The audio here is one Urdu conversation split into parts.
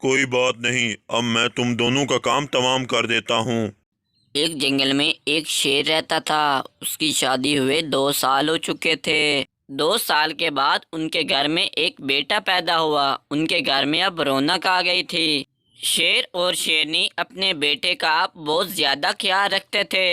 کوئی بات نہیں، اب میں تم دونوں کا کام تمام کر دیتا ہوں۔ ایک جنگل میں ایک شیر رہتا تھا۔ اس کی شادی ہوئے 2 سال ہو چکے تھے۔ 2 سال کے بعد ان کے گھر میں ایک بیٹا پیدا ہوا۔ ان کے گھر میں اب رونق آ گئی تھی۔ شیر اور شیرنی اپنے بیٹے کا بہت زیادہ خیال رکھتے تھے۔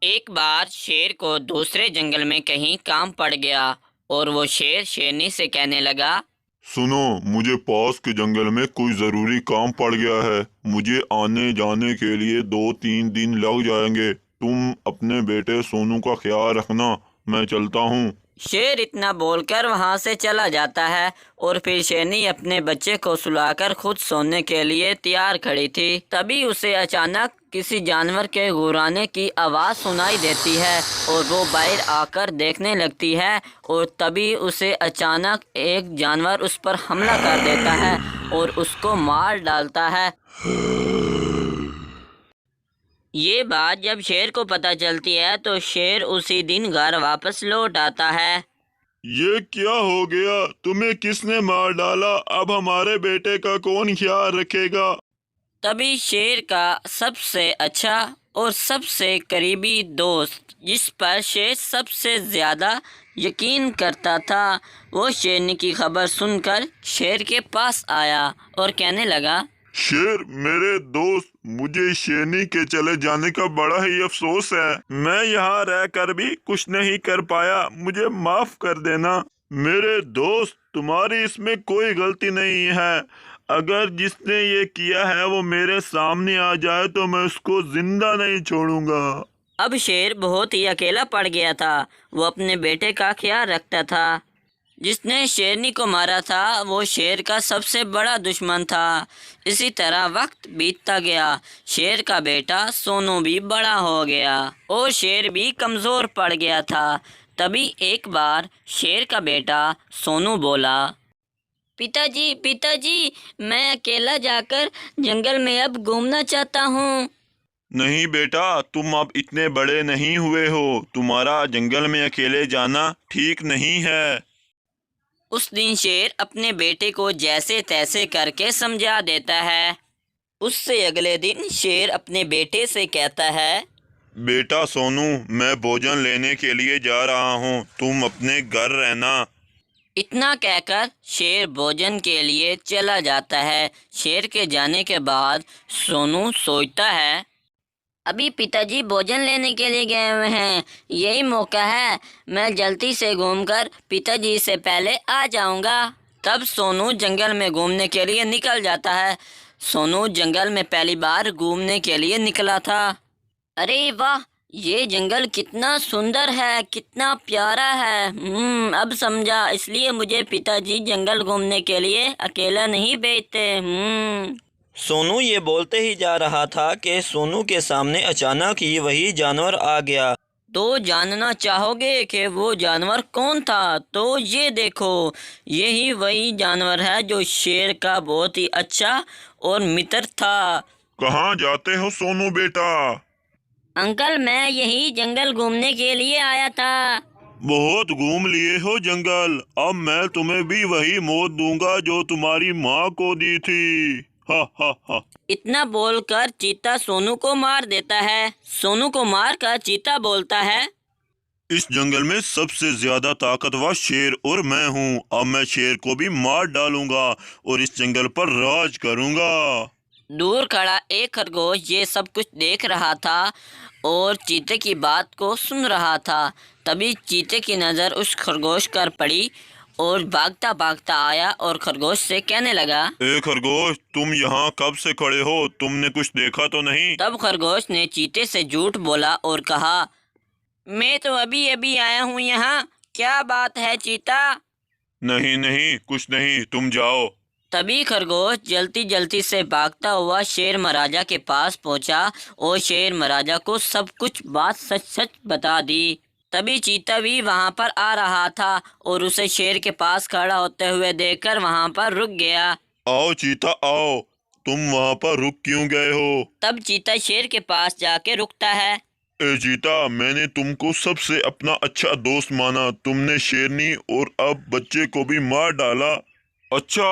ایک بار شیر کو دوسرے جنگل میں کہیں کام پڑ گیا اور وہ شیر شیرنی سے کہنے لگا، سنو، مجھے پاس کے جنگل میں کوئی ضروری کام پڑ گیا ہے۔ مجھے آنے جانے کے لیے 2-3 دن لگ جائیں گے۔ تم اپنے بیٹے سونو کا خیال رکھنا، میں چلتا ہوں۔ شیر اتنا بول کر وہاں سے چلا جاتا ہے اور پھر شیرنی اپنے بچے کو سلا کر خود سونے کے لیے تیار کھڑی تھی۔ تبھی اسے اچانک کسی جانور کے گھرانے کی آواز سنائی دیتی ہے اور وہ باہر آ کر دیکھنے لگتی ہے اور تبھی اسے اچانک ایک جانور اس پر حملہ کر دیتا ہے اور اس کو مار ڈالتا ہے۔ یہ بات جب شیر کو پتہ چلتی ہے تو شیر اسی دن گھر واپس لوٹ آتا ہے۔ یہ کیا ہو گیا؟ تمہیں کس نے مار ڈالا؟ اب ہمارے بیٹے کا کون خیال رکھے گا؟ تبھی شیر کا سب سے اچھا اور سب سے قریبی دوست، جس پر شیر سب سے زیادہ یقین کرتا تھا، وہ شیرنی کی خبر سن کر شیر کے پاس آیا اور کہنے لگا، شیر میرے دوست، مجھے شیرنی کے چلے جانے کا بڑا ہی افسوس ہے۔ میں یہاں رہ کر بھی کچھ نہیں کر پایا، مجھے معاف کر دینا۔ میرے دوست، تمہاری اس میں کوئی غلطی نہیں ہے۔ اگر جس نے یہ کیا ہے وہ میرے سامنے آ جائے تو میں اس کو زندہ نہیں چھوڑوں گا۔ اب شیر بہت ہی اکیلا پڑ گیا تھا۔ وہ اپنے بیٹے کا خیال رکھتا تھا۔ جس نے شیرنی کو مارا تھا وہ شیر کا سب سے بڑا دشمن تھا۔ اسی طرح وقت بیتتا گیا۔ شیر کا بیٹا سونو بھی بڑا ہو گیا اور شیر بھی کمزور پڑ گیا تھا۔ تبھی ایک بار شیر کا بیٹا سونو بولا، پتا جی، میں اکیلا جا کر جنگل میں اب گھومنا چاہتا ہوں۔ نہیں بیٹا، تم اب اتنے بڑے نہیں ہوئے ہو، تمہارا جنگل میں اکیلے جانا ٹھیک نہیں ہے۔ اس دن شیر اپنے بیٹے کو جیسے تیسے کر کے سمجھا دیتا ہے۔ اس سے اگلے دن شیر اپنے بیٹے سے کہتا ہے، بیٹا سونو، میں بھوجن لینے کے لیے جا رہا ہوں، تم اپنے گھر رہنا۔ اتنا کہہ کر شیر بھوجن کے لیے چلا جاتا ہے۔ شیر کے جانے کے بعد سونو سوچتا ہے، ابھی پتا جی بھوجن لینے کے لیے گئے ہوئے ہیں، یہی موقع ہے، میں جلدی سے گھوم کر پتا جی سے پہلے آ جاؤں گا۔ تب سونو جنگل میں گھومنے کے لیے نکل جاتا ہے۔ سونو جنگل میں پہلی بار گھومنے کے لیے نکلا تھا۔ ارے واہ، یہ جنگل کتنا سندر ہے، کتنا پیارا ہے۔ اب سمجھا، اس لیے مجھے پتا جی جنگل گھومنے کے لیے اکیلا نہیں بھیجتے۔ سونو یہ بولتے ہی جا رہا تھا کہ سونو کے سامنے اچانک ہی وہی جانور آ گیا۔ تو جاننا چاہو گے کہ وہ جانور کون تھا؟ تو یہ دیکھو، یہی وہی جانور ہے جو شیر کا بہت ہی اچھا اور متر تھا۔ کہاں جاتے ہو سونو بیٹا؟ انکل، میں یہی جنگل گھومنے کے لیے آیا تھا۔ بہت گھوم لیے ہو جنگل، اب میں تمہیں بھی وہی موت دوں گا جو تمہاری ماں کو دی تھی۔ ہا ہا ہا۔ اتنا بول کر چیتا سونو کو مار دیتا ہے۔ سونو کو مار کر چیتا بولتا ہے، اس جنگل میں سب سے زیادہ طاقتور شیر اور میں ہوں، اب میں شیر کو بھی مار ڈالوں گا اور اس جنگل پر راج کروں گا۔ دور کھڑا ایک خرگوش یہ سب کچھ دیکھ رہا تھا اور چیتے کی بات کو سن رہا تھا۔ تبھی چیتے کی نظر اس خرگوش پر پڑی اور بھاگتا بھاگتا آیا اور خرگوش سے کہنے لگا، اے خرگوش، تم یہاں کب سے کھڑے ہو؟ تم نے کچھ دیکھا تو نہیں؟ تب خرگوش نے چیتے سے جھوٹ بولا اور کہا، میں تو ابھی ابھی آیا ہوں یہاں، کیا بات ہے چیتا؟ نہیں کچھ نہیں، تم جاؤ۔ تبھی خرگوش جلدی سے بھاگتا ہوا شیر مہاراجا کے پاس پہنچا اور شیر مہاراجا کو سب کچھ بات سچ بتا دی۔ تبھی چیتا بھی وہاں پر آ رہا تھا اور اسے شیر کے پاس کھڑا ہوتے ہوئے دیکھ کر وہاں پر رک گیا۔ آؤ چیتا آؤ، تم وہاں پر رک کیوں گئے ہو؟ تب چیتا شیر کے پاس جا کے رکتا ہے۔ اے چیتا، میں نے تم کو سب سے اپنا اچھا دوست مانا، تم نے شیرنی اور اب بچے کو بھی مار ڈالا۔ اچھا،